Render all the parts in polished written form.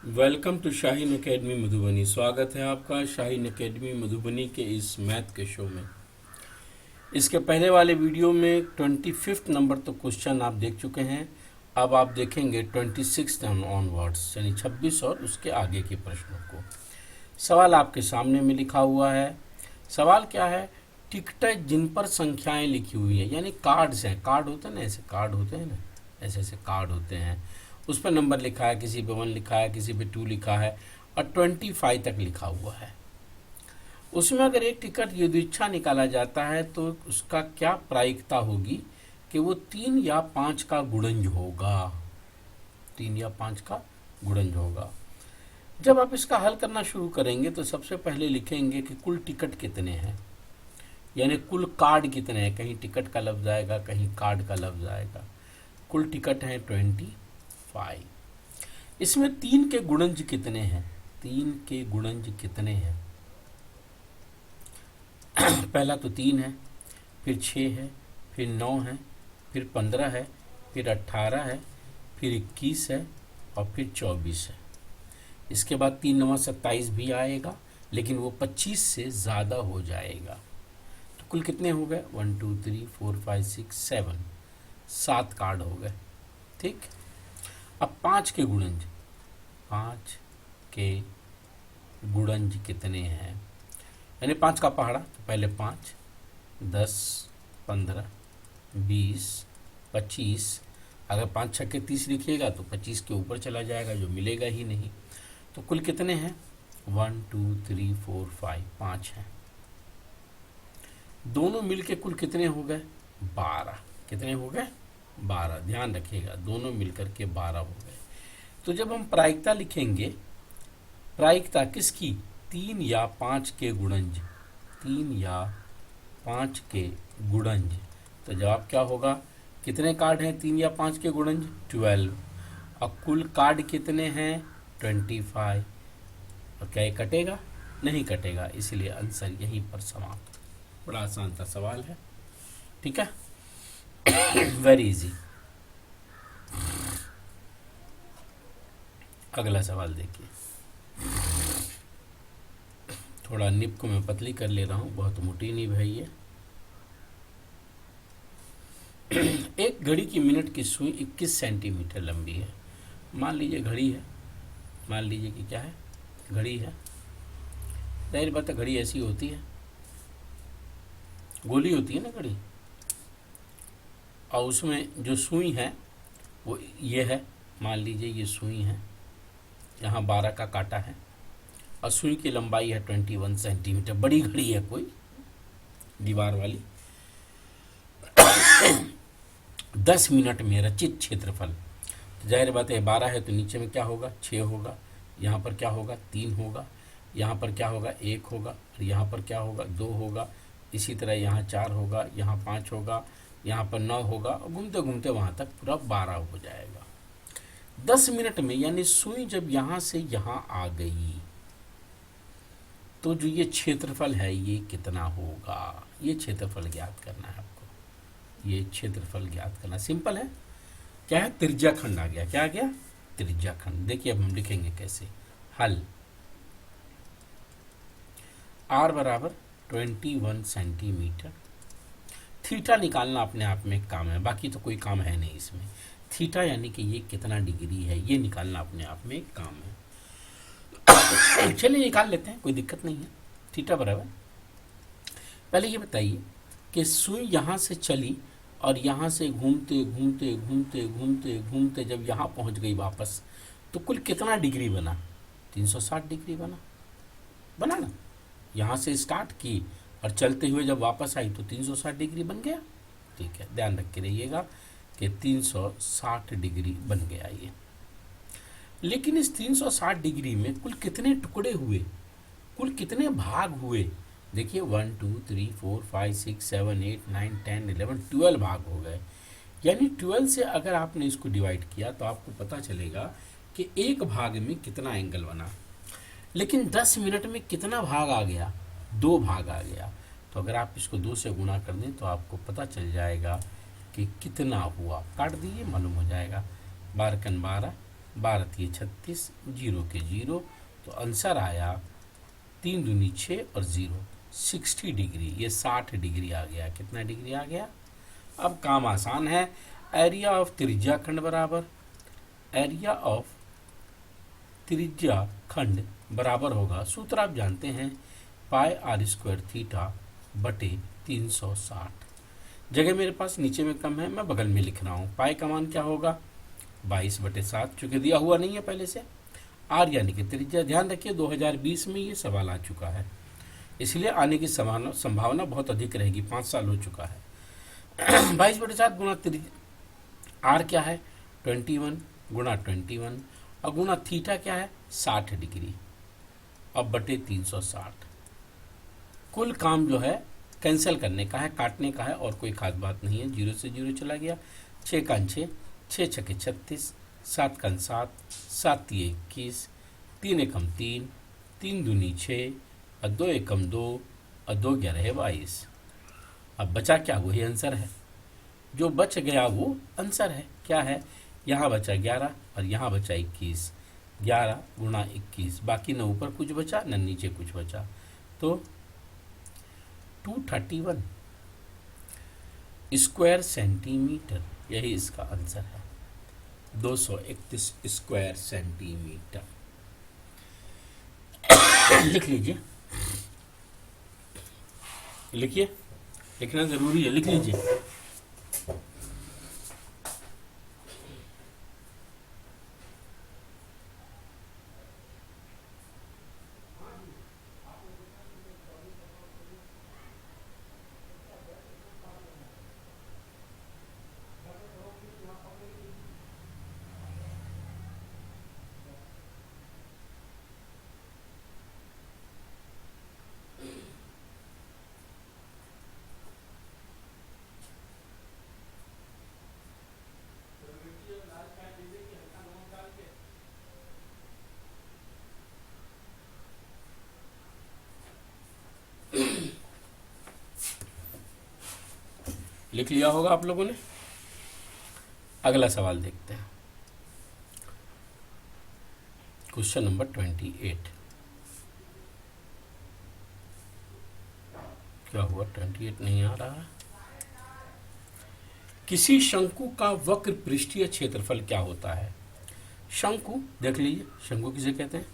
Welcome to Shaheen academy Madhubani. स्वागत है आपका शाहीन एकेडमी मधुबनी के इस मैथ के शो में। इसके पहले वाले वीडियो में 25 नंबर तो क्वेश्चन आप देख चुके हैं। अब आप देखेंगे 26 ऑनवर्ड्स यानी 26 और उसके आगे के प्रश्नों को। सवाल आपके सामने में लिखा हुआ है। सवाल क्या है? टिकटें जिन पर संख्याएं लिखी हुई है, यानी कार्ड्स हैं। कार्ड होते हैं ना, ऐसे कार्ड होते हैं ना, ऐसे ऐसे कार्ड होते हैं। उस पर नंबर लिखा है, किसी पे 1 लिखा है, किसी पे 2 लिखा है और 25 तक लिखा हुआ है। उसमें अगर एक टिकट यदृच्छा निकाला जाता है तो उसका क्या प्रायिकता होगी कि वो 3 या 5 का गुणज होगा। 3 या 5 का गुणज होगा। जब आप इसका हल करना शुरू करेंगे तो सबसे पहले लिखेंगे कि कुल टिकट कितने हैं, यानी कुल कार्ड कितने हैं। कहीं टिकट का लफ्ज आएगा, कहीं कार्ड का लफ्ज आएगा। कुल टिकट हैं 25। इसमें 3 के गुणज कितने हैं? 3 के गुणज कितने हैं? पहला तो 3 है, फिर 6 है, फिर 9 है, फिर 15 है, फिर 18 है, फिर 21 है और फिर 24 है। इसके बाद 3 9 27 भी आएगा, लेकिन वो 25 से ज़्यादा हो जाएगा। तो कुल कितने हो गए? 1 2 3 4 5 6 7, 7 कार्ड हो गए। ठीक। अब 5 के गुणज, 5 के गुणज कितने हैं? यानी 5 का पहाड़ा, तो पहले 5, 10, 15, 20, 25। अगर 5 छक्के 30 लिखिएगा तो 25 के ऊपर चला जाएगा, जो मिलेगा ही नहीं। तो कुल कितने हैं? 1 2 3 4 5, 5 हैं। दोनों मिलके कुल कितने हो गए? 12। कितने हो गए? 12। ध्यान रखिएगा, दोनों मिलकर के 12 हो गए। तो जब हम प्रायिकता लिखेंगे, प्रायिकता किसकी? 3 या 5 के गुणज, 3 या 5 के गुणज। तो जवाब क्या होगा? कितने कार्ड हैं 3 या 5 के गुणज? 12। और कुल कार्ड कितने हैं? 25। और क्या ये कटेगा? नहीं कटेगा, इसलिए आंसर यहीं पर समाप्त। बड़ा आसान सा सवाल है, ठीक है। Very easy. अगला सवाल देखिए। थोड़ा निब को मैं पतली कर ले रहा हूँ, बहुत मोटी निब है ये। एक घड़ी की मिनट की सुई 21 सेंटीमीटर लंबी है। मान लीजिए घड़ी है, मान लीजिए कि क्या है? घड़ी है। जाहिर बात है घड़ी ऐसी होती है, गोली होती है ना घड़ी, और उसमें जो सुई है वो ये है। मान लीजिए ये सुई है, यहाँ 12 का कांटा है और सुई की लंबाई है 21 सेंटीमीटर। बड़ी घड़ी है कोई, दीवार वाली। 10 मिनट में रचित क्षेत्रफल, तो जाहिर बात है 12 है तो नीचे में क्या होगा? 6 होगा। यहाँ पर क्या होगा? 3 होगा। यहाँ पर क्या होगा? 1 होगा। और यहाँ पर क्या होगा? 2 होगा। इसी तरह यहाँ 4 होगा, यहाँ 5 होगा, यहाँ पर 9 होगा, और घूमते घूमते वहाँ तक पूरा 12 हो जाएगा 10 मिनट में। यानी सुई जब यहाँ से यहाँ आ गई तो जो ये क्षेत्रफल है ये कितना होगा? ये क्षेत्रफल ज्ञात करना है आपको। ये क्षेत्रफल ज्ञात करना सिंपल है। क्या है? त्रिज्या खंड आ गया। क्या आ गया? त्रिज्या खंड। देखिए अब हम लिखेंगे कैसे। हल। r बराबर 21 सेंटीमीटर। थीटा निकालना अपने आप में एक काम है, बाकी तो कोई काम है नहीं इसमें। थीटा यानी कि ये कितना डिग्री है, ये निकालना अपने आप में एक काम है। चलिए निकाल लेते हैं, कोई दिक्कत नहीं है। थीटा बराबर, पहले ये बताइए कि सुई यहाँ से चली और यहाँ से घूमते घूमते घूमते घूमते घूमते जब यहाँ पहुँच गई वापस, तो कुल कितना डिग्री बना? 360 डिग्री बना ना। यहाँ से स्टार्ट की और चलते हुए जब वापस आई तो 360 डिग्री बन गया। ठीक है, ध्यान रख के रहिएगा कि 360 डिग्री बन गया ये। लेकिन इस 360 डिग्री में कुल कितने टुकड़े हुए, कुल कितने भाग हुए? देखिए 1 2 3 4 5 6 7 8 9 10 11 12 भाग हो गए। यानी 12 से अगर आपने इसको डिवाइड किया तो आपको पता चलेगा कि एक भाग में कितना एंगल बना। लेकिन 10 मिनट में कितना भाग आ गया? 2 भाग आ गया। तो अगर आप इसको 2 से गुणा कर दें तो आपको पता चल जाएगा कि कितना हुआ। काट दीजिए, मालूम हो जाएगा। 12 कन 12, 12 तिये 36, 0 के 0, तो आंसर आया 3 दूनी 6 और 0 60 डिग्री, ये 60 डिग्री आ गया। कितना डिग्री आ गया? अब काम आसान है। एरिया ऑफ त्रिज्या खंड बराबर एरिया ऑफ त्रिज्या खंड बराबर होगा, सूत्र आप जानते हैं, पाई आर स्क्वायर थीटा बटे 360। जगह मेरे पास नीचे में कम है, मैं बगल में लिख रहा हूँ। पाई का मान क्या होगा? 22/7, चूंकि दिया हुआ नहीं है पहले से। आर यानी कि त्रिज्या। ध्यान रखिए 2020 में ये सवाल आ चुका है, इसलिए आने की संभावना बहुत अधिक रहेगी। 5 साल हो चुका है। 22/7 गुणा आर क्या है? 21 गुणा 21 और गुणा थीटा क्या है? 60 डिग्री। अब बटे 360। कुल काम जो है कैंसिल करने का है, काटने का है, और कोई खास बात नहीं है। 0 से 0 चला गया। 6 का 6, 6 छके 36, 7 का 7, 7 तिये 21, 3 एकम 3, 3 दूनी 6 और 2 एकम 2 और 2 11 22। अब बचा क्या? वही आंसर है। जो बच गया वो आंसर है। क्या है? यहाँ बचा 11 और यहाँ बचा 21। 11 गुणा 21, बाकी न ऊपर कुछ बचा न नीचे कुछ बचा, तो 231 स्क्वायर सेंटीमीटर, यही इसका आंसर है। 231 स्क्वायर सेंटीमीटर। लिख लीजिए, लिखिए, लिखना जरूरी है, लिख लीजिए। लिख लिया होगा आप लोगों ने। अगला सवाल देखते हैं, क्वेश्चन नंबर 28। क्या हुआ? 28 नहीं आ रहा है। किसी शंकु का वक्र पृष्ठीय क्षेत्रफल क्या होता है? शंकु देख लीजिए, शंकु किसे कहते हैं।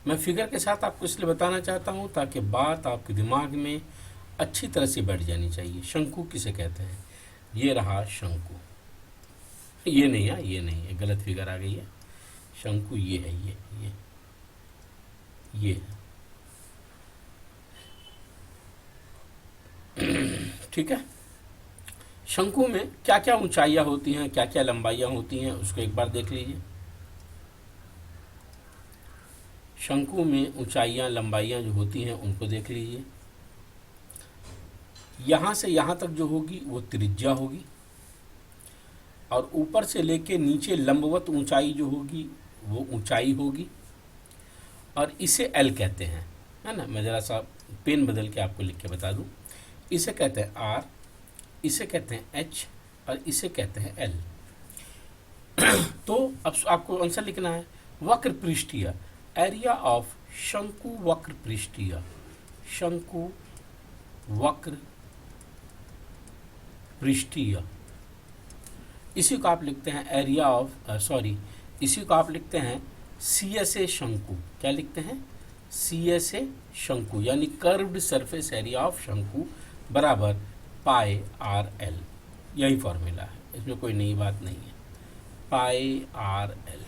मैं फिगर के साथ आपको इसलिए बताना चाहता हूं ताकि बात आपके दिमाग में अच्छी तरह से बैठ जानी चाहिए। शंकु किसे कहते हैं? ये रहा शंकु, ये नहीं है, ये नहीं है, गलत फिगर आ गई है। शंकु ये है, ये है। ठीक है। शंकु में क्या क्या ऊंचाइयां होती हैं, क्या क्या लंबाइयां होती हैं, उसको एक बार देख लीजिए। शंकु में ऊंचाइयां लंबाइयां जो होती हैं उनको देख लीजिए। यहां से यहां तक जो होगी वो त्रिज्या होगी, और ऊपर से लेके नीचे लंबवत ऊंचाई जो होगी वो ऊंचाई होगी, और इसे एल कहते हैं, है ना। मैं जरा सा पेन बदल के आपको लिख के बता दूं। इसे कहते हैं आर, इसे कहते हैं एच, और इसे कहते हैं एल। तो अब आपको आंसर लिखना है। वक्र पृष्ठीय, एरिया ऑफ शंकु वक्र पृष्ठीय, शंकु वक्र पृष्ठीय, इसी को आप लिखते हैं एरिया ऑफ इसी को आप लिखते हैं CSA शंकु। क्या लिखते हैं? CSA शंकु, यानी कर्व्ड सरफेस एरिया ऑफ शंकु बराबर पाई आर एल। यही फॉर्मूला है, इसमें कोई नई बात नहीं है। पाई आर एल।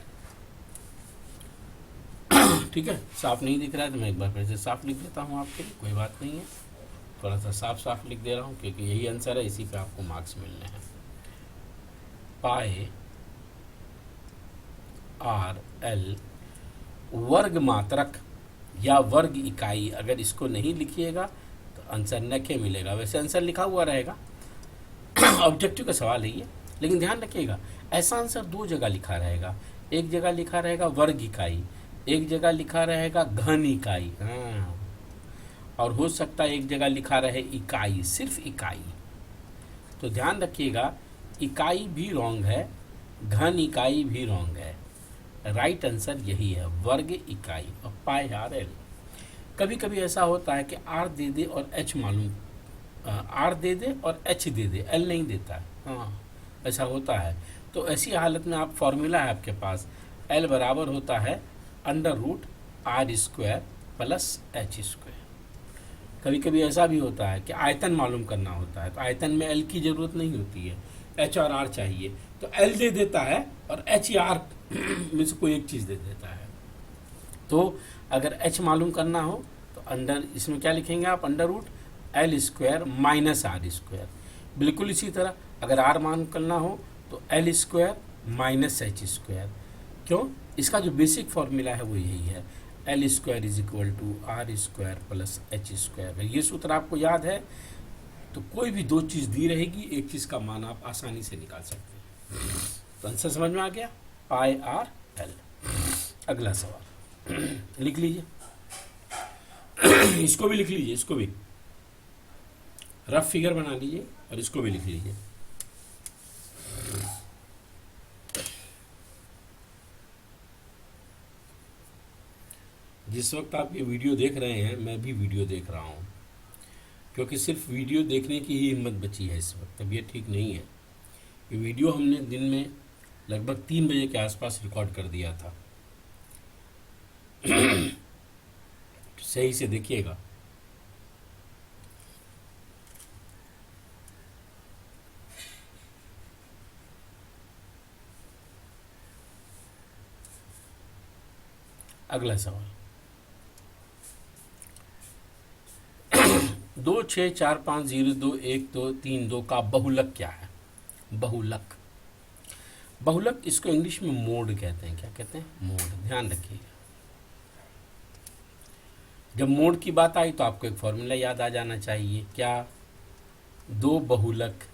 ठीक है। साफ नहीं दिख रहा है तो मैं एक बार फिर से साफ लिख देता हूँ आपके लिए, कोई बात नहीं है। थोड़ा सा साफ साफ लिख दे रहा हूँ क्योंकि यही आंसर है, इसी पे आपको मार्क्स मिलने हैं। पाई आर एल वर्ग मात्रक या वर्ग इकाई, अगर इसको नहीं लिखिएगा तो आंसर न के मिलेगा। वैसे आंसर लिखा हुआ रहेगा, ऑब्जेक्टिव का सवाल है ये, लेकिन ध्यान रखिएगा ऐसा आंसर 2 जगह लिखा रहेगा। एक जगह लिखा रहेगा वर्ग इकाई, एक जगह लिखा रहेगा घन इकाई। हाँ, और हो सकता है एक जगह लिखा रहे इकाई, सिर्फ इकाई। तो ध्यान रखिएगा, इकाई भी रॉन्ग है, घन इकाई भी रॉन्ग है। राइट आंसर यही है, वर्ग इकाई और पाई आर एल। कभी कभी ऐसा होता है कि आर दे दे और एच मालूम, आर दे दे और एच दे दे, एल नहीं देता है। हाँ, ऐसा होता है। तो ऐसी हालत में आप फॉर्मूला है आपके पास, एल बराबर होता है under root R square plus H square. कभी कभी ऐसा भी होता है कि आयतन मालूम करना होता है, तो आयतन में एल की ज़रूरत नहीं होती है, एच और आर चाहिए, तो एल दे देता है और एच या आर में से कोई एक चीज़ दे देता है। तो अगर एच मालूम करना हो तो अंडर, इसमें क्या लिखेंगे आप, under root L square minus R square. बिल्कुल इसी तरह अगर आर मालूम करना हो तो L square minus H square. क्यों? इसका जो बेसिक फॉर्मूला है वो यही है, L square is equal to R square plus H square. ये सूत्र आपको याद है तो कोई भी दो चीज़ दी रहेगी, एक चीज़ का मान आप आसानी से निकाल सकते हैं। तो आंसर समझ में आ गया, पाई आर एल। अगला सवाल लिख लीजिए, इसको भी लिख लीजिए, इसको भी रफ फिगर बना लीजिए और इसको भी लिख लीजिए। जिस वक्त आप ये वीडियो देख रहे हैं मैं भी वीडियो देख रहा हूँ, क्योंकि सिर्फ वीडियो देखने की ही हिम्मत बची है इस वक्त, तबीयत ठीक नहीं है। ये वीडियो हमने दिन में लगभग 3 बजे के आसपास रिकॉर्ड कर दिया था। सही से देखिएगा। अगला सवाल, 2, 6, 4, 5, 0, 2, 1, 2, 3, 2 का बहुलक क्या है? बहुलक, बहुलक इसको इंग्लिश में मोड कहते हैं। क्या कहते हैं? मोड। ध्यान रखिएगा, जब मोड की बात आई तो आपको एक फॉर्मूला याद आ जाना चाहिए। क्या? 2 बहुलक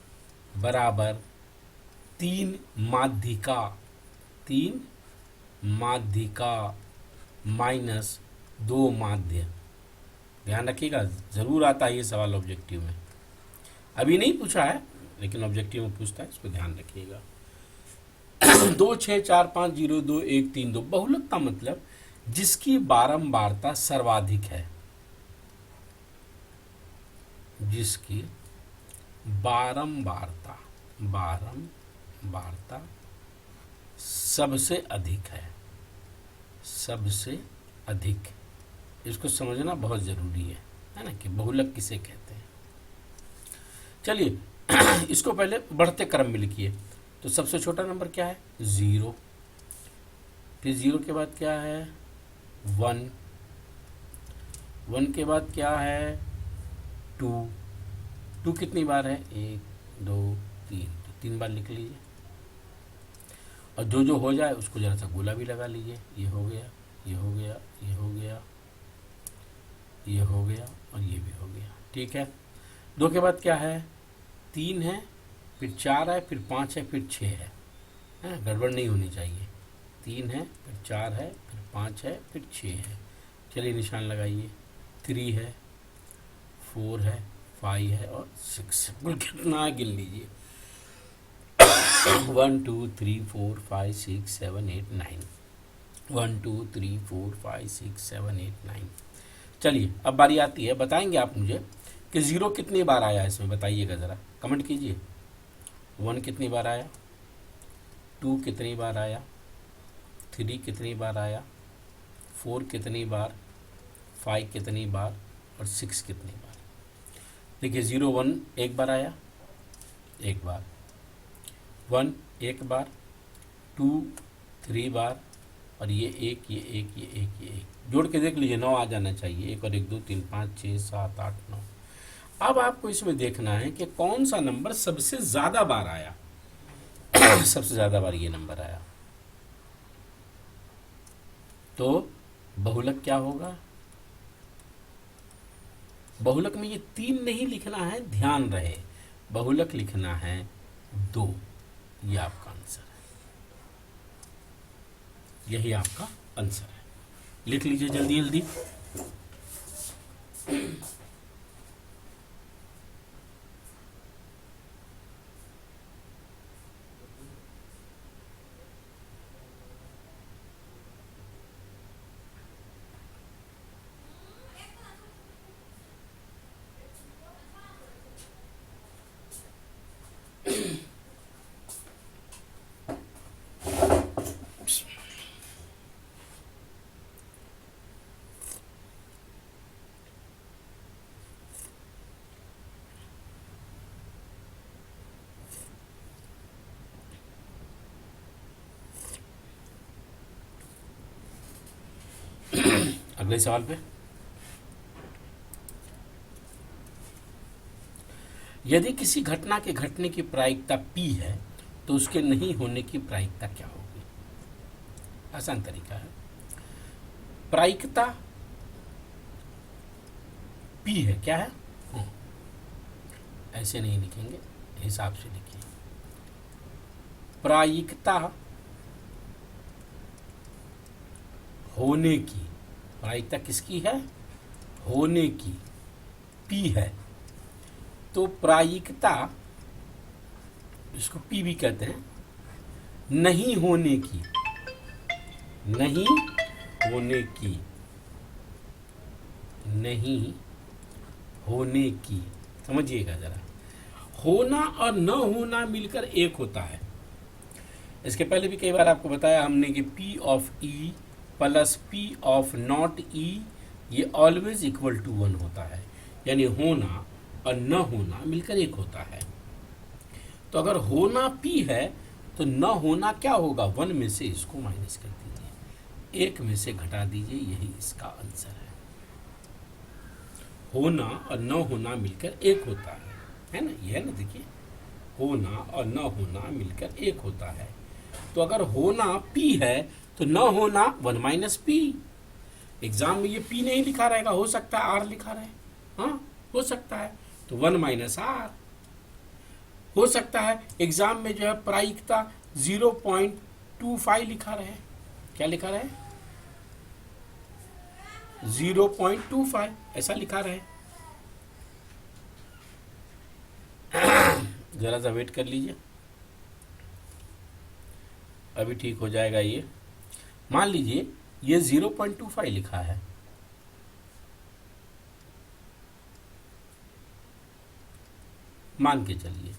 बराबर 3 माध्यिका, 3 माध्यिका माइनस 2 माध्य। ध्यान रखिएगा, ज़रूर आता है ये सवाल ऑब्जेक्टिव में। अभी नहीं पूछा है लेकिन ऑब्जेक्टिव में पूछता है, इसको ध्यान रखिएगा। 2, 6, 4, 5, 0, 2, 1, 3, 2 बहुलक का मतलब जिसकी बारंबारता सर्वाधिक है, जिसकी बारंबारता बारंबारता सबसे अधिक है, सबसे अधिक। इसको समझना बहुत ज़रूरी है ना, कि बहुलक किसे कहते हैं। चलिए इसको पहले बढ़ते क्रम में लिखिए। तो सबसे छोटा नंबर क्या है? 0, फिर 0 के बाद क्या है? 1, 1 के बाद क्या है? 2, 2 कितनी बार है? 1, 2, 3, तो 3 बार लिख लीजिए। और जो जो हो जाए उसको जरा सा गोला भी लगा लीजिए। ये हो गया, ये हो गया, ये हो गया, ये हो गया और ये भी हो गया। ठीक है। 2 के बाद क्या है? 3 है, फिर 4 है, फिर 5 है, फिर 6 है। गड़बड़ नहीं होनी चाहिए। 3 है, फिर 4 है, फिर 5 है, फिर 6 है। चलिए निशान लगाइए। 3 है, 4 है, 5 है और 6। कुल कितना है गिन लीजिए। 1 2 3 4 5 6 7 8 9। 1 2 3 4 5 6 7 8 9। चलिए अब बारी आती है, बताएंगे आप मुझे कि 0 कितनी बार आया इसमें, बताइएगा ज़रा, कमेंट कीजिए। 1 कितनी बार आया? 2 कितनी बार आया? 3 कितनी बार आया? 4 कितनी बार? 5 कितनी बार? और 6 कितनी बार? देखिए 0 1 एक बार आया, एक बार। 1 एक बार, 2 3 बार, और ये एक, ये एक, ये एक, ये एक। जोड़ के देख लीजिए, 9 आ जाना चाहिए। 1 और 1 2 3 5 6 7 8 9। अब आपको इसमें देखना है कि कौन सा नंबर सबसे ज़्यादा बार आया। सबसे ज़्यादा बार ये नंबर आया। तो बहुलक क्या होगा? बहुलक में ये 3 नहीं लिखना है, ध्यान रहे, बहुलक लिखना है 2। ये आपका आंसर है, यही आपका आंसर है। लिख लीजिए जल्दी जल्दी। अगले सवाल पे, यदि किसी घटना के घटने की प्रायिकता P है तो उसके नहीं होने की प्रायिकता क्या होगी? आसान तरीका है। प्रायिकता P है, क्या है? ऐसे नहीं लिखेंगे, हिसाब से लिखिए। प्रायिकता होने की, प्रायिकता किसकी है? होने की, P है। तो प्रायिकता, इसको P भी कहते हैं, नहीं होने की, नहीं होने की, नहीं होने की, समझिएगा जरा। होना और न होना मिलकर एक होता है। इसके पहले भी कई बार आपको बताया हमने कि P of E plus P of not E ये ऑलवेज इक्वल टू 1 होता है, यानी होना और न होना मिलकर एक होता है। तो अगर होना P है तो न होना क्या होगा? 1 में से इसको माइनस कर दीजिए, 1 में से घटा दीजिए, यही इसका आंसर है। होना और न होना मिलकर एक होता है ना? यह है ना, देखिए, होना और न होना मिलकर एक होता है। तो अगर होना P है तो न होना 1 माइनस P। एग्जाम में ये P नहीं लिखा रहेगा, हो सकता है R लिखा रहे, हाँ हो सकता है, तो 1 माइनस R हो सकता है। एग्जाम में जो है प्रायिकता 0.25 लिखा रहे, क्या लिखा रहे? 0.25 ऐसा लिखा रहे। जरा सा वेट कर लीजिए, अभी ठीक हो जाएगा ये। मान लीजिए ये 0.25 लिखा है, मान के चलिए,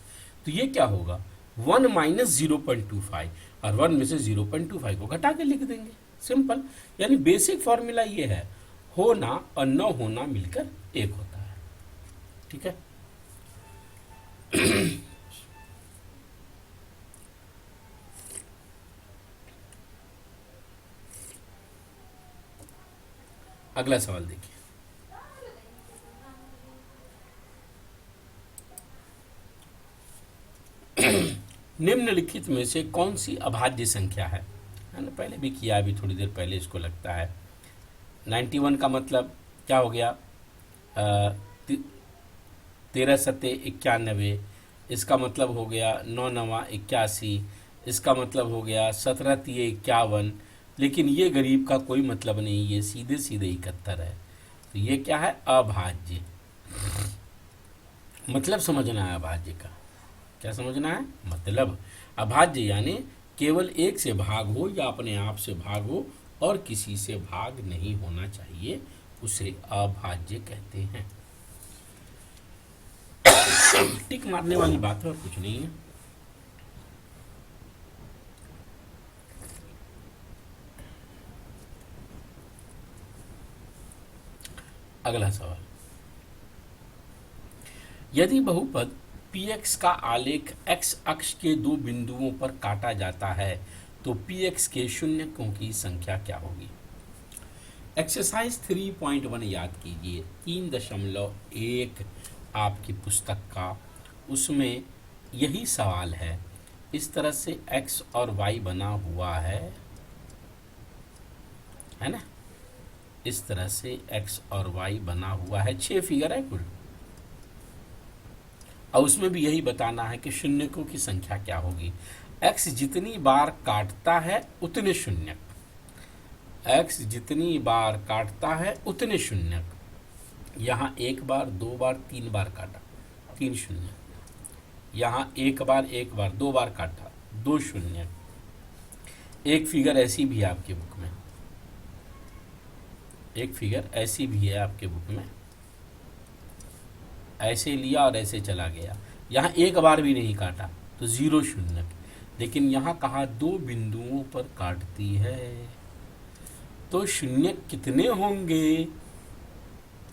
तो ये क्या होगा? 1 माइनस 0.25, और 1 में से 0.25 को घटा के लिख देंगे, सिंपल। यानी बेसिक फॉर्मूला ये है, होना और न होना मिलकर एक होता है। ठीक है। अगला सवाल देखिए, निम्नलिखित में से कौन सी अभाज्य संख्या है ना? पहले भी किया, अभी थोड़ी देर पहले इसको लगता है। 91 का मतलब क्या हो गया? 13 सत्ते 91, इसका मतलब हो गया 9 नवा 81, इसका मतलब हो गया 17 तिये 51। लेकिन ये गरीब का कोई मतलब नहीं, ये सीधे सीधे 71 है। तो ये क्या है? अभाज्य। मतलब समझना है अभाज्य का, क्या समझना है? मतलब अभाज्य यानी केवल एक से भाग हो या अपने आप से भाग हो और किसी से भाग नहीं होना चाहिए, उसे अभाज्य कहते हैं। टिक मारने वाली बात है, कुछ नहीं है। अगला सवाल, यदि बहुपद px का आलेख x अक्ष के दो बिंदुओं पर काटा जाता है तो px के शून्यकों की संख्या क्या होगी? एक्सरसाइज 3.1 याद कीजिए, 3.1 आपकी पुस्तक का, उसमें यही सवाल है। इस तरह से x और y बना हुआ है ना? इस तरह से x और y बना हुआ है, 6 फिगर है कुल, और उसमें भी यही बताना है कि शून्यकों की संख्या क्या होगी। x जितनी बार काटता है उतने शून्यक, x जितनी बार काटता है उतने शून्यक। यहाँ 1 बार 2 बार 3 बार काटा, 3 शून्यक। यहाँ 1 बार 2 बार काटा, 2 शून्यक। एक फिगर ऐसी भी है आपके बुक में, एक फिगर ऐसी भी है आपके बुक में, ऐसे लिया और ऐसे चला गया। यहाँ 1 बार भी नहीं काटा तो 0 शून्यक। लेकिन यहाँ कहा 2 बिंदुओं पर काटती है, तो शून्यक कितने होंगे?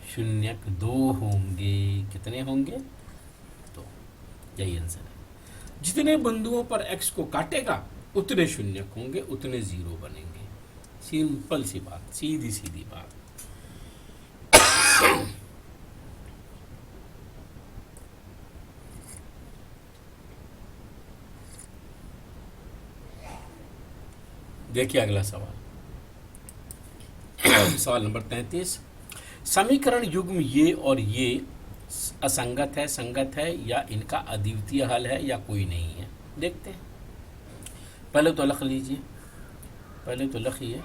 शून्यक 2 होंगे। कितने होंगे? तो यही आंसर है। जितने बिंदुओं पर x को काटेगा उतने शून्यक होंगे, उतने 0 बनेंगे। सिंपल सी बात, सीधी सीधी बात। देखिए अगला सवाल। सवाल नंबर 33। समीकरण युग्म ये और ये असंगत है, संगत है, या इनका अद्वितीय हल है, या कोई नहीं है। देखते हैं। पहले तो लिख लीजिए, पहले तो लिखिए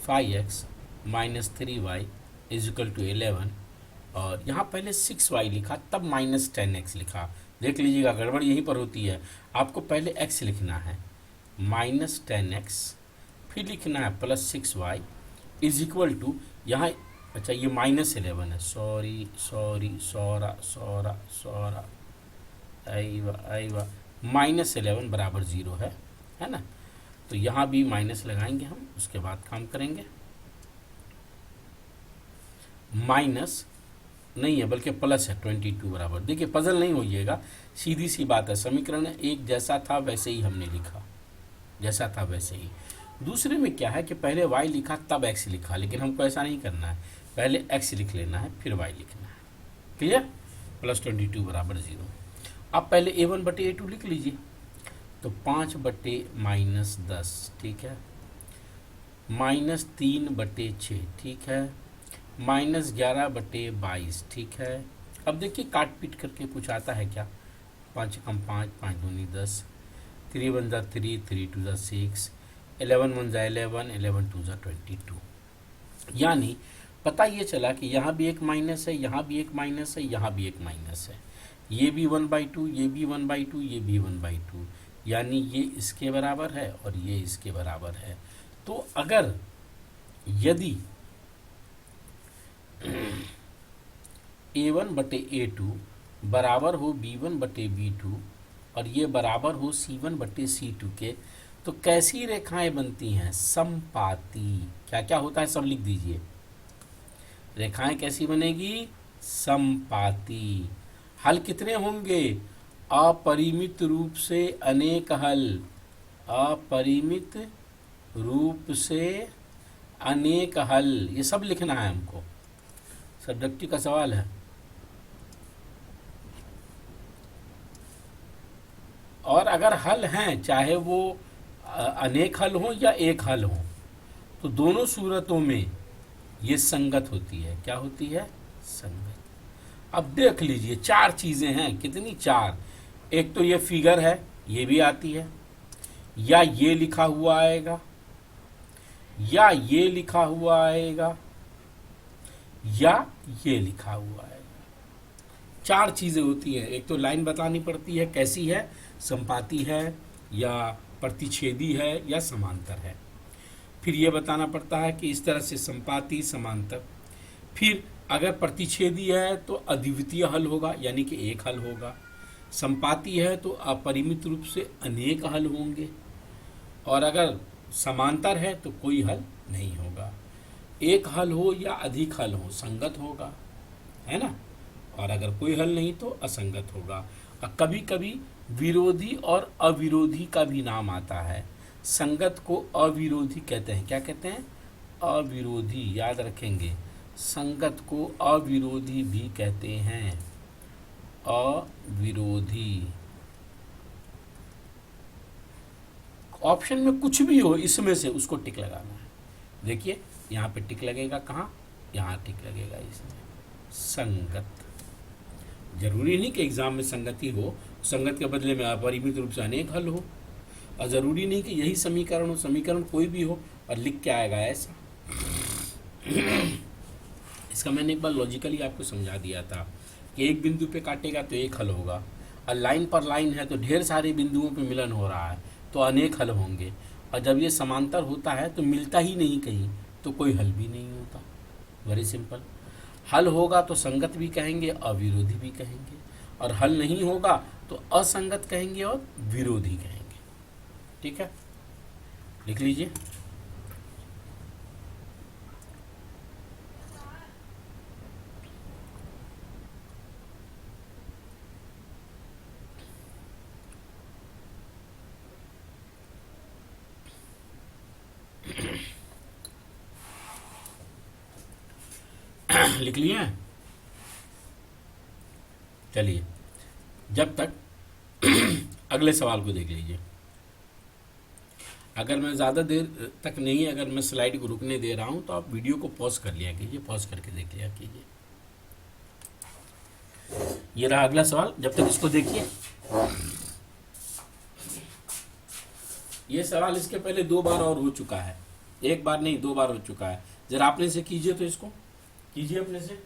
5x minus 3y is equal to 11, और यहाँ पहले 6y लिखा, तब माइनस 10x लिखा। देख लीजिएगा, गड़बड़ यहीं पर होती है। आपको पहले x लिखना है, माइनस 10x, फिर लिखना है plus 6y is equal to, यहाँ अच्छा ये माइनस 11 है, सॉरी सॉरी सोरा सोरा सोरा, आइवा आइवा, माइनस 11 बराबर 0 है ना। तो यहाँ भी माइनस लगाएंगे हम, उसके बाद काम करेंगे। माइनस नहीं है बल्कि प्लस है 22 बराबर। देखिए पजल नहीं होइएगा, सीधी सी बात है। समीकरण एक जैसा था वैसे ही हमने लिखा, जैसा था वैसे ही। दूसरे में क्या है कि पहले y लिखा तब x लिखा, लेकिन हमको ऐसा नहीं करना है। पहले x लिख लेना है फिर y लिखना है। क्लियर? प्लस 22 बराबर 0। अब पहले a1 बटे a2 लिख लीजिए, तो 5 बटे माइनस 10, ठीक है, माइनस 3 बटे 6, ठीक है, माइनस 11 बटे 22, ठीक है। अब देखिए काट पीट करके कुछ आता है क्या। 5 कम 5, 5 दूनी 10, 3 1 जा 3, 3 2 जा 6, 11 1 जा 11, 11 2 जा 22। यानी पता ये चला कि यहाँ भी एक माइनस है, यहाँ भी एक माइनस है, यहाँ भी एक माइनस है। ये भी 1/2, ये भी 1/2, ये भी 1/2, यानी ये इसके बराबर है और ये इसके बराबर है। तो अगर यदि a1 बटे a2 बराबर हो b1 बटे b2 और ये बराबर हो c1 बटे c2 के, तो कैसी रेखाएं बनती हैं? समपाती। क्या क्या होता है सब लिख दीजिए। रेखाएं कैसी बनेगी? समपाती। हल कितने होंगे? अपरिमित रूप से अनेक हल, अपरिमित रूप से अनेक हल, ये सब लिखना है हमको। सब्जेक्टिव का सवाल है। और अगर हल हैं, चाहे वो अनेक हल हो या एक हल हो, तो दोनों सूरतों में ये संगत होती है। क्या होती है? संगत। अब देख लीजिए, चार चीजें हैं। कितनी? चार। एक तो ये फिगर है, ये भी आती है, या ये लिखा हुआ आएगा, या ये लिखा हुआ आएगा, या ये लिखा हुआ आएगा। चार चीजें होती हैं। एक तो लाइन बतानी पड़ती है कैसी है, संपाती है या प्रतिच्छेदी है या समांतर है। फिर यह बताना पड़ता है कि इस तरह से संपाती, समांतर। फिर अगर प्रतिच्छेदी है तो अद्वितीय हल होगा, यानी कि एक हल होगा। संपाती है तो अपरिमित रूप से अनेक हल होंगे, और अगर समांतर है तो कोई हल नहीं होगा। एक हल हो या अधिक हल हो, संगत होगा, है ना। और अगर कोई हल नहीं तो असंगत होगा। और कभी कभी विरोधी और अविरोधी का भी नाम आता है। संगत को अविरोधी कहते हैं। क्या कहते हैं? अविरोधी। याद रखेंगे, संगत को अविरोधी भी कहते हैं। अविरोधी। ऑप्शन में कुछ भी हो इसमें से उसको टिक लगाना है। देखिए यहाँ पे टिक लगेगा, कहाँ? यहाँ टिक लगेगा इसमें। संगत। जरूरी नहीं कि एग्जाम में संगति हो, संगत के बदले में अपरिमित रूप से अनेक हल हो, और जरूरी नहीं कि यही समीकरण हो, समीकरण कोई भी हो और लिख के आएगा ऐसा। इसका मैंने एक बार लॉजिकली आपको समझा दिया था कि एक बिंदु पे काटेगा तो एक हल होगा, और लाइन पर लाइन है तो ढेर सारे बिंदुओं पे मिलन हो रहा है तो अनेक हल होंगे, और जब ये समांतर होता है तो मिलता ही नहीं कहीं, तो कोई हल भी नहीं होता। Very simple. हल होगा तो संगत भी कहेंगे, अविरोधी भी कहेंगे, और हल नहीं होगा तो असंगत कहेंगे और विरोधी कहेंगे। ठीक है, लिख लीजिए। लिख लिए हैं? चलिए, जब तक अगले सवाल को देख लीजिए। अगर मैं ज़्यादा देर तक नहीं, अगर मैं स्लाइड को रुकने दे रहा हूं तो आप वीडियो को पॉज कर लिया कीजिए, पॉज करके देख लिया कीजिए। ये रहा अगला सवाल, जब तक इसको देखिए। ये सवाल इसके पहले 2 बार और हो चुका है, 1 बार नहीं 2 बार हो चुका है। जरा अपने से कीजिए, तो इसको कीजिए अपने से।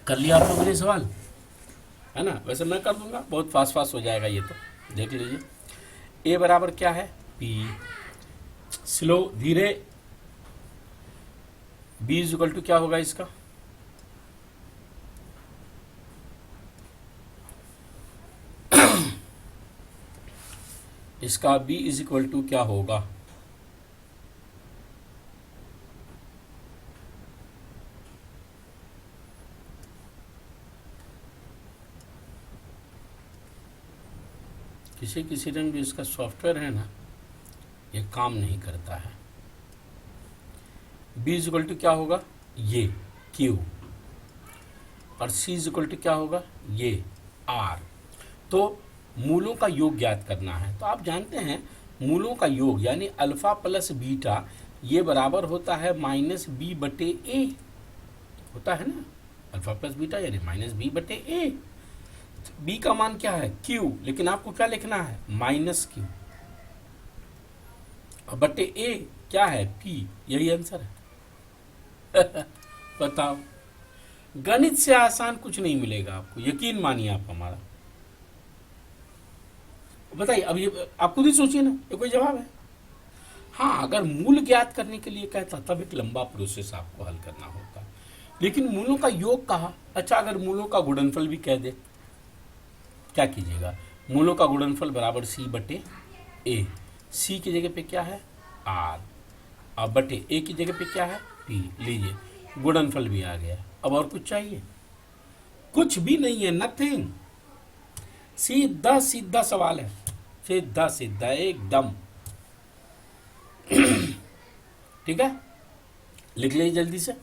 कर लिया आप लोगों ने सवाल, है ना? वैसे मैं कर दूंगा, बहुत फास्ट फास्ट हो जाएगा ये, तो देख लीजिए। ए बराबर क्या है? पी। स्लो, धीरे। बी इज इक्वल टू क्या होगा इसका? इसका बी इज इक्वल टू क्या होगा? किसी किसी रंग जो इसका सॉफ्टवेयर है ना, ये काम नहीं करता है। बी इज इक्वल टू क्या होगा? ये क्यू। और सी इज इक्वल टू क्या होगा? ये आर। तो मूलों का योग ज्ञात करना है। तो आप जानते हैं मूलों का योग यानी अल्फा प्लस बीटा, ये बराबर होता है माइनस बी बटे ए, होता है ना? अल्फा प्लस बीटा यानी माइनस बी बटे ए। बी का मान क्या है? क्यू, लेकिन आपको क्या लिखना है? Minus Q. और बटे ए क्या है? पी। यही आंसर है। बताओ, गणित से आसान कुछ नहीं मिलेगा आपको, यकीन मानिए आप हमारा। बताइए, अब ये आप खुद ही सोचिए ना, ये कोई जवाब है? हाँ, अगर मूल ज्ञात करने के लिए कहता तब एक लंबा प्रोसेस आपको हल करना होता, लेकिन मूलों का योग कहा। अच्छा, अगर मूलों का गुणनफल भी कह दे, क्या कीजिएगा? मूलों का गुणनफल बराबर सी बटे ए। सी की जगह पे क्या है? आर। और बटे ए की जगह पे क्या है? पी। लीजिए, गुणनफल भी आ गया। अब और कुछ चाहिए? कुछ भी नहीं है, नथिंग। सीधा सीधा सवाल है, सीधा सीधा एकदम। ठीक है, लिख लीजिए जल्दी से।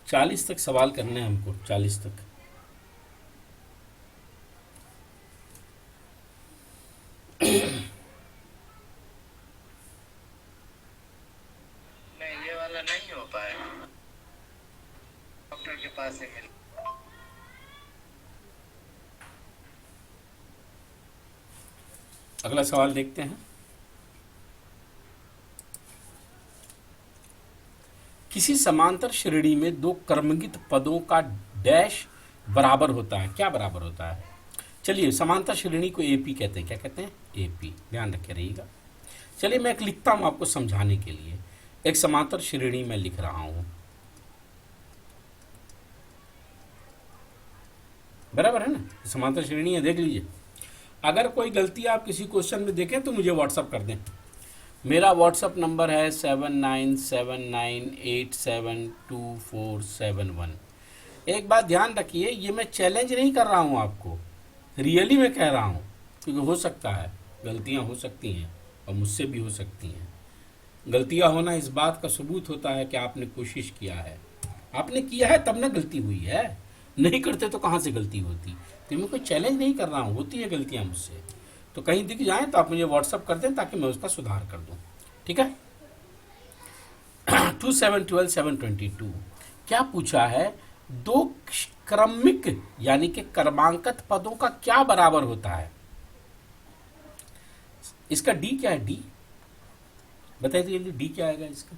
चालीस तक सवाल करने हैं हमको, 40 तक। नहीं, ये वाला नहीं हो पाएगा, डॉक्टर के पास ही मिल। अगला सवाल देखते हैं। किसी समांतर श्रेणी में दो क्रमगत पदों का डैश बराबर होता है। क्या बराबर होता है? चलिए, समांतर श्रेणी को एपी कहते हैं। क्या कहते हैं? एपी। ध्यान रखे रहिएगा। चलिए, मैं एक लिखता हूं आपको समझाने के लिए। एक समांतर श्रेणी में लिख रहा हूं, बराबर है ना? समांतर श्रेणी है, देख लीजिए। अगर कोई गलती आप किसी क्वेश्चन में देखें तो मुझे व्हाट्सअप कर दें। मेरा व्हाट्सअप नंबर है 7979872471। एक बात ध्यान रखिए, ये मैं चैलेंज नहीं कर रहा हूँ आपको, रियली मैं कह रहा हूँ, क्योंकि हो सकता है गलतियाँ हो सकती हैं और मुझसे भी हो सकती हैं। गलतियाँ होना इस बात का सबूत होता है कि आपने कोशिश किया है। आपने किया है तब ना गलती हुई है, नहीं करते तो कहाँ से गलती होती? तो मैं कोई चैलेंज नहीं कर रहा हूँ, होती है गलतियाँ मुझसे। तो कहीं दिख जाए तो आप मुझे व्हाट्सअप कर दें ताकि मैं उसका सुधार कर दूं, ठीक है। 2 7 12 7 22 क्या पूछा है, दो क्रमिक यानी कि क्रमांकित पदों का क्या बराबर होता है। इसका डी क्या है, डी बताइए तो जल्दी, डी क्या आएगा इसका,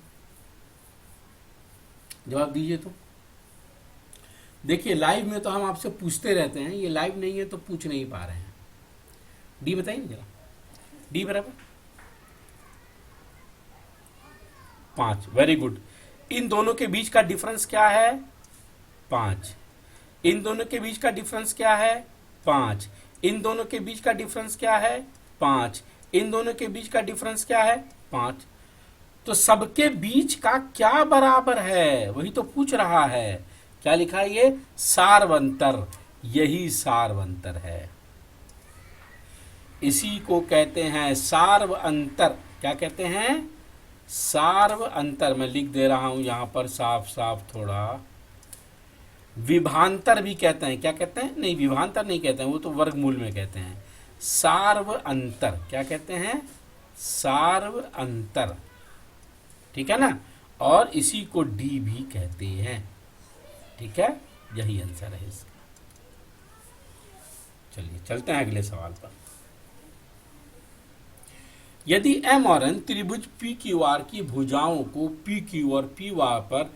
जवाब दीजिए। तो देखिए लाइव में तो हम आपसे पूछते रहते हैं, ये लाइव नहीं है तो पूछ नहीं पा रहे हैं। डी बताइए जरा, डी बराबर 5। Very good. इन दोनों के बीच का डिफरेंस क्या है, 5। इन दोनों के बीच का डिफरेंस क्या है, 5। इन दोनों के बीच का डिफरेंस क्या है, 5। इन दोनों के बीच का डिफरेंस क्या है, 5। तो सबके बीच का क्या बराबर है, वही तो पूछ रहा है। क्या लिखा है ये, सार्वंतर, यही सार्वंतर है। इसी को कहते हैं सार्व अंतर। क्या कहते हैं, सार्व अंतर। मैं लिख दे रहा हूं यहां पर साफ साफ थोड़ा। विभांतर भी कहते हैं। क्या कहते हैं, नहीं विभांतर नहीं कहते हैं, वो तो वर्गमूल में कहते हैं। सार्व अंतर, क्या कहते हैं, सार्व अंतर, ठीक है ना। और इसी को डी भी कहते हैं, ठीक है, यही आंसर है इसका। चलिए चलते हैं अगले सवाल पर। यदि एम और एन त्रिभुज पी क्यू आर की भुजाओं को पी क्यू और पी आर पर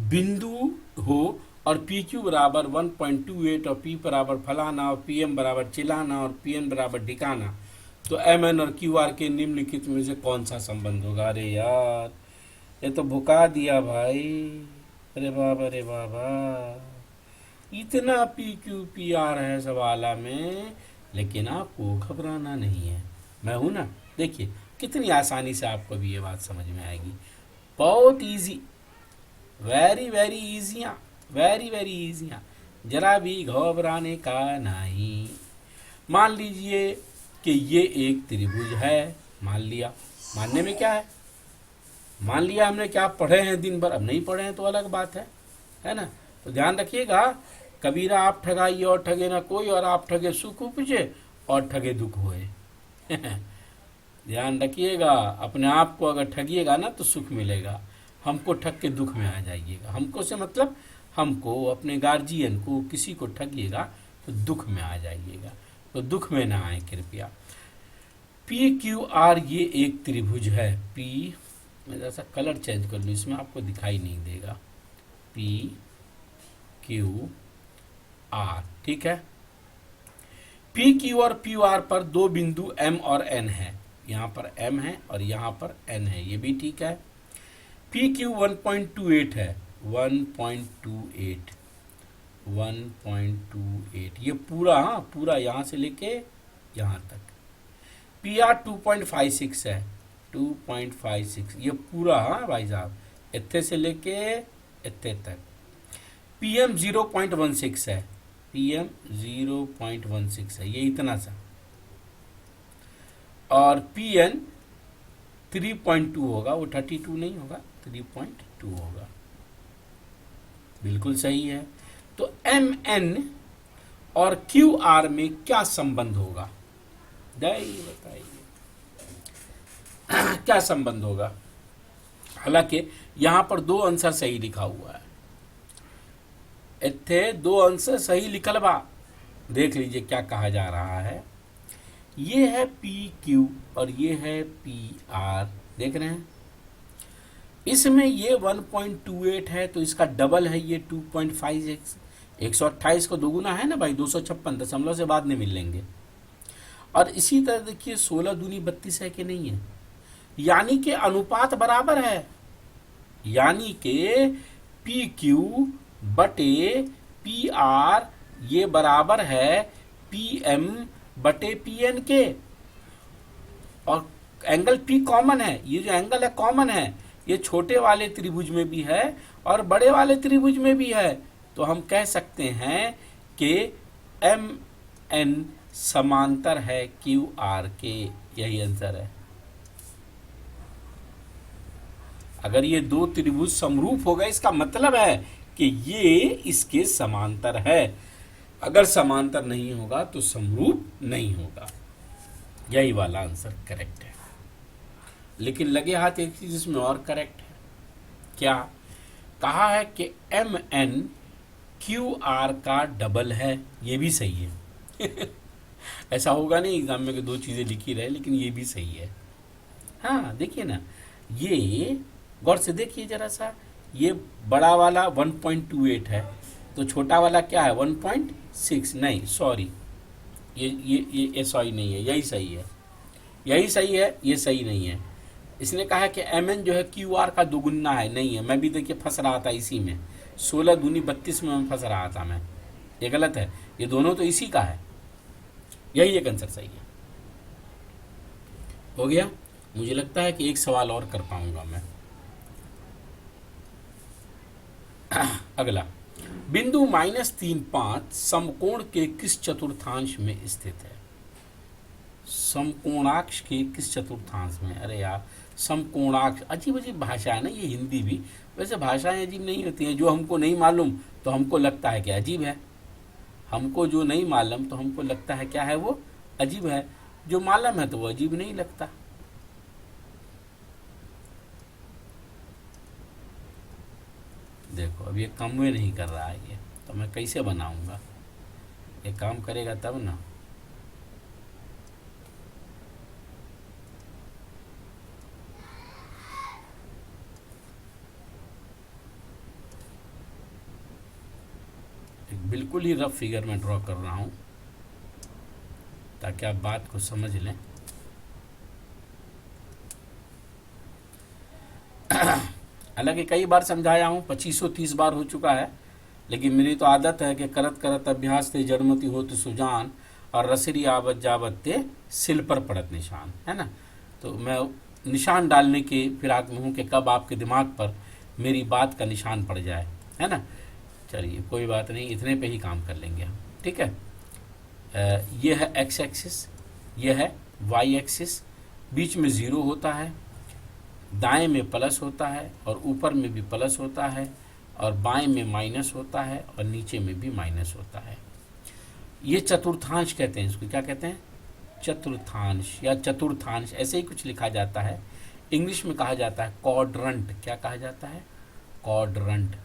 बिंदु हो और पी क्यू बराबर 1.28 और पी बराबर फलाना और पी एम बराबर चिलाना और पी एन बराबर ढिकाना, तो एम एन और क्यू आर के निम्नलिखित में से कौन सा संबंध होगा। अरे यार ये तो भुका दिया भाई, अरे बाबा रे बाबा, इतना पी क्यू पी आर है सवाला में, लेकिन आपको घबराना नहीं है, मैं हूं ना। देखिए कितनी आसानी से आपको भी ये बात समझ में आएगी, बहुत easy, very very इजिया, very very इजिया, जरा भी घबराने का नहीं। मान लीजिए कि ये एक त्रिभुज है, मान लिया, मानने में क्या है, मान लिया हमने, क्या पढ़े हैं दिन भर, अब नहीं पढ़े हैं तो अलग बात है ना। तो ध्यान रखिएगा, कबीरा आप ठगाइए और ठगे ना कोई, और आप ठगे सुख उपजे और ठगे दुख होए। ध्यान रखिएगा, अपने आप को अगर ठगिएगा ना तो सुख मिलेगा, हमको ठग के दुख में आ जाइएगा। हमको से मतलब हमको, अपने गार्जियन को, किसी को ठगिएगा तो दुख में आ जाइएगा, तो दुख में ना आए कृपया। पी क्यू आर ये एक त्रिभुज है, पी, मैं जैसा कलर चेंज कर लूँ, इसमें आपको दिखाई नहीं देगा, पी क्यू आर, ठीक है। पी क्यू और पी आर पर दो बिंदु एम और एन है, यहाँ पर एम है और यहाँ पर एन है, ये भी ठीक है। पी क्यू 1.28 है, 1.28, 1.28 ये पूरा, हाँ पूरा यहाँ से लेके यहाँ तक। पी आर 2.56 है, 2.56 ये पूरा, हाँ भाई साहब, इतने से लेके इतने तक। पी एम 0.16 है, पीएम 0.16 है, ये इतना सा। और पीएन 3.2 होगा, वो 32 नहीं होगा, 3.2 होगा, बिल्कुल सही है। तो एम एन और क्यू आर में क्या संबंध होगा, बताइए क्या संबंध होगा। हालांकि यहां पर दो आंसर सही लिखा हुआ है, इतने दो आंसर सही लिखल बा, देख लीजिए क्या कहा जा रहा है। ये है पी क्यू और ये है पी आर, देख रहे हैं। इसमें ये 1.28 है तो इसका डबल है ये 2.56, 128 को दोगुना है ना भाई, 256 दशमलव से बाद में मिल लेंगे। और इसी तरह देखिए 16 दूनी 32 है कि नहीं है, यानी कि अनुपात बराबर है, यानी कि पी क्यू बटे पी आर ये बराबर है पी एम बटे पी एन के। और एंगल पी कॉमन है, ये जो एंगल है कॉमन है, ये छोटे वाले त्रिभुज में भी है और बड़े वाले त्रिभुज में भी है, तो हम कह सकते हैं कि एम एन समांतर है क्यू आर के, यही आंसर है। अगर ये दो त्रिभुज समरूप हो गए, इसका मतलब है कि ये इसके समांतर है। अगर समांतर नहीं होगा तो समरूप नहीं होगा। यही वाला आंसर करेक्ट है। लेकिन लगे हाथ एक चीज इसमें और करेक्ट है। क्या कहा है कि एम एन क्यू आर का डबल है, ये भी सही है। ऐसा होगा नहीं एग्जाम में कि दो चीजें लिखी रहे, लेकिन ये भी सही है। हाँ देखिए ना, ये गौर से देखिए जरा सा, ये बड़ा वाला 1.28 है, तो छोटा वाला क्या है 1.6, नहीं सॉरी, ये सॉरी नहीं है, यही सही है, यही सही है, ये सही नहीं है। इसने कहा है कि एम एन जो है क्यू आर का दोगुना है, नहीं है। मैं भी देखिए फंस रहा था इसी में, 16 दूनी 32 में मैं फंस रहा था मैं, ये गलत है, ये दोनों तो इसी का है। यही एक आंसर सही है। हो गया। मुझे लगता है कि एक सवाल और कर पाऊंगा मैं। अगला, बिंदु -3, 5 समकोण के किस चतुर्थांश में स्थित है? समकोणाक्ष के किस चतुर्थांश में? अरे यार, समकोणाक्ष, अजीब अजीब भाषा है ना ये हिंदी भी। वैसे भाषाएं अजीब नहीं होती हैं, जो हमको नहीं मालूम तो हमको लगता है कि अजीब है, हमको जो नहीं मालूम तो हमको लगता है क्या है वो अजीब है, जो मालूम है तो वो अजीब नहीं लगता। देखो अब ये काम में नहीं कर रहा है ये, तो मैं कैसे बनाऊंगा? ये काम करेगा तब ना। एक बिल्कुल ही रफ फिगर में ड्रॉ कर रहा हूं ताकि आप बात को समझ लें। हालांकि कई बार समझाया हूँ, 2530 बार हो चुका है, लेकिन मेरी तो आदत है कि करत करत अभ्यास ते जड़मती हो तो सुजान, और रसरी आवत जावत ते सिल पर पड़त निशान, है ना। तो मैं निशान डालने के फिराक में हूँ कि कब आपके दिमाग पर मेरी बात का निशान पड़ जाए, है ना। चलिए कोई बात नहीं, इतने पे ही काम कर लेंगे हम, ठीक है। ये है एक्स एक्सिस, ये है वाई एक्सिस, बीच में 0 होता है, दाएं में प्लस होता है और ऊपर में भी प्लस होता है, और बाएं में माइनस होता है और नीचे में भी माइनस होता है। ये चतुर्थांश कहते हैं, इसको क्या कहते हैं? चतुर्थांश या चतुर्थांश, ऐसे ही कुछ लिखा जाता है। इंग्लिश में कहा जाता है क्वाड्रंट। क्या कहा जाता है? क्वाड्रंट।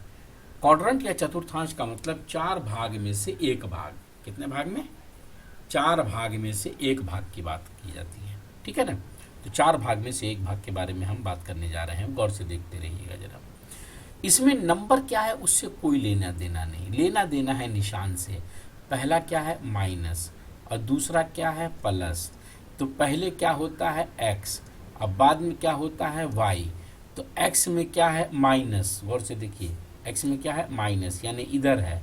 क्वाड्रंट या चतुर्थांश का मतलब 4 भाग में से 1 भाग। कितने भाग में? 4 भाग में से 1 भाग की बात की जाती है, ठीक है ना। तो 4 भाग में से 1 भाग के बारे में हम बात करने जा रहे हैं, गौर से देखते रहिएगा जरा। इसमें नंबर क्या है उससे कोई लेना देना नहीं, लेना देना है निशान से। पहला क्या है? माइनस, और दूसरा क्या है? प्लस। तो पहले क्या होता है? एक्स, अब बाद में क्या होता है? वाई। तो एक्स में क्या है? माइनस, गौर से देखिए, एक्स में क्या है? माइनस यानी इधर है,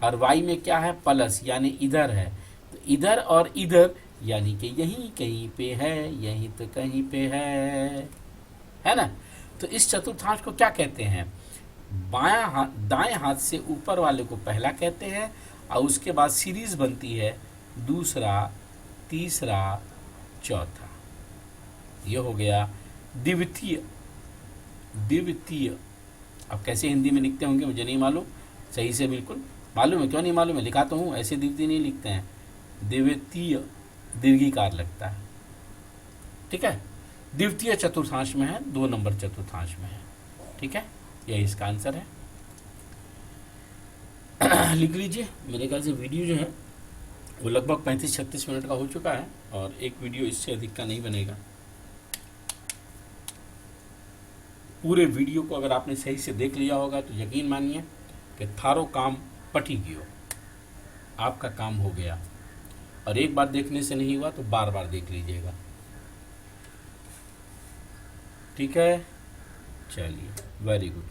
और वाई में क्या है? प्लस यानी इधर है। तो इधर और इधर यानी कि यहीं कहीं पे है, यहीं तो कहीं पे है ना। तो इस चतुर्थांश को क्या कहते हैं? बायां हाथ, दाएं हाथ से ऊपर वाले को पहला कहते हैं, और उसके बाद सीरीज बनती है दूसरा, तीसरा, चौथा। ये हो गया द्वितीय। द्वितीय अब कैसे हिंदी में लिखते होंगे मुझे नहीं मालूम, सही से बिल्कुल मालूम है, क्यों नहीं मालूम है, लिखा तो हूँ, ऐसे द्वितीय नहीं लिखते हैं, द्वितीय दीर्घिकार लगता है, ठीक है। द्वितीय चतुर्थांश में है, 2 नंबर चतुर्थांश में है, ठीक है। यही इसका आंसर है। लिख लीजिए। मेरे ख्याल से वीडियो जो है वो लगभग 35-36 मिनट का हो चुका है, और एक वीडियो इससे अधिक का नहीं बनेगा। पूरे वीडियो को अगर आपने सही से देख लिया होगा तो यकीन मानिए कि थारो काम पटी गयो, आपका काम हो गया। और एक बार देखने से नहीं हुआ तो बार बार देख लीजिएगा, ठीक है। चलिए, वेरी गुड।